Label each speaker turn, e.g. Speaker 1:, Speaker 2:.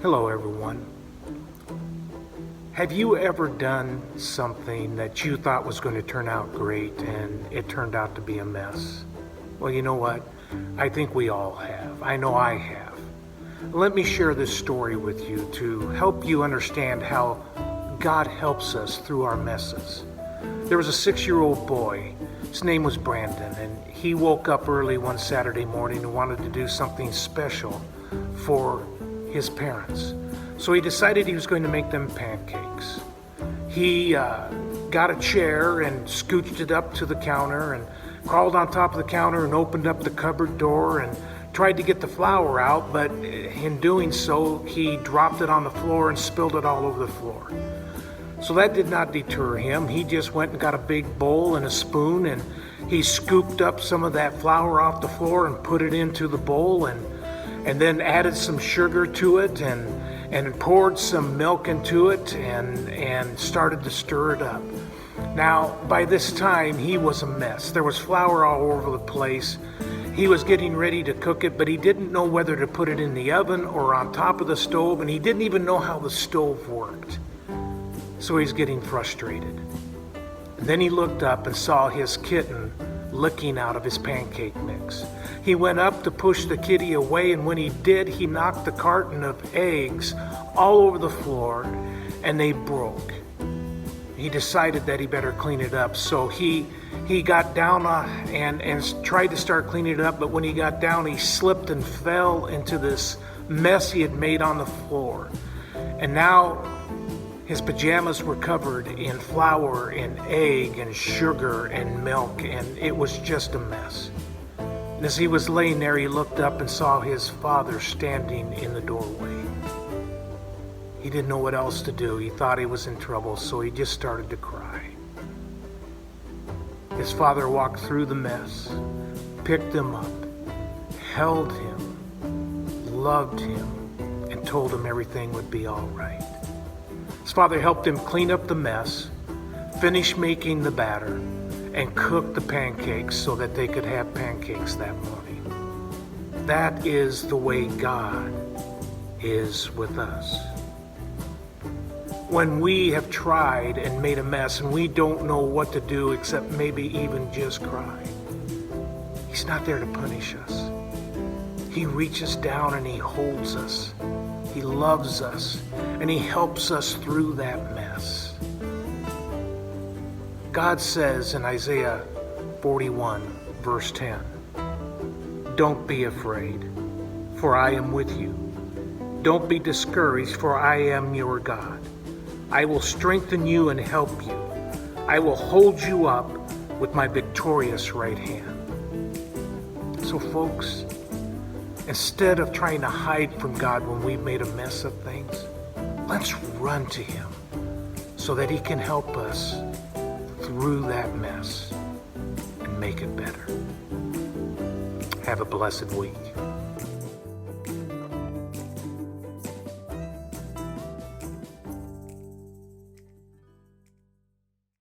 Speaker 1: Hello everyone. Have you ever done something that you thought was going to turn out great and it turned out to be a mess? Well, you know what? I think we all have. I know I have. Let me share this story with you to help you understand how God helps us through our messes. There was a 6-year-old boy. His name was Brandon, and he woke up early one Saturday morning and wanted to do something special for his parents. So he decided he was going to make them pancakes. He got a chair and scooched it up to the counter and crawled on top of the counter and opened up the cupboard door and tried to get the flour out, but in doing so, he dropped it on the floor and spilled it all over the floor. So that did not deter him. He just went and got a big bowl and a spoon, and he scooped up some of that flour off the floor and put it into the bowl, and then added some sugar to it and poured some milk into it and started to stir it up. Now, by this time, he was a mess. There was flour all over the place. He was getting ready to cook it, but he didn't know whether to put it in the oven or on top of the stove, and he didn't even know how the stove worked. So he's getting frustrated. And then he looked up and saw his kitten licking out of his pancake mix. He went up to push the kitty away, and when he did, he knocked the carton of eggs all over the floor, and they broke. He decided that he better clean it up, so he got down and tried to start cleaning it up, but when he got down, he slipped and fell into this mess he had made on the floor. And now his pajamas were covered in flour and egg and sugar and milk, and it was just a mess. And as he was laying there, he looked up and saw his father standing in the doorway. He didn't know what else to do. He thought he was in trouble, so he just started to cry. His father walked through the mess, picked him up, held him, loved him, and told him everything would be all right. His father helped him clean up the mess, finish making the batter, and cook the pancakes so that they could have pancakes that morning. That is the way God is with us. When we have tried and made a mess and we don't know what to do except maybe even just cry, He's not there to punish us. He reaches down and He holds us. He loves us, and He helps us through that mess. God says in Isaiah 41, verse 10, "Don't be afraid, for I am with you. Don't be discouraged, for I am your God. I will strengthen you and help you. I will hold you up with my victorious right hand." So folks, instead of trying to hide from God when we've made a mess of things, let's run to Him so that He can help us through that mess and make it better. Have a blessed week.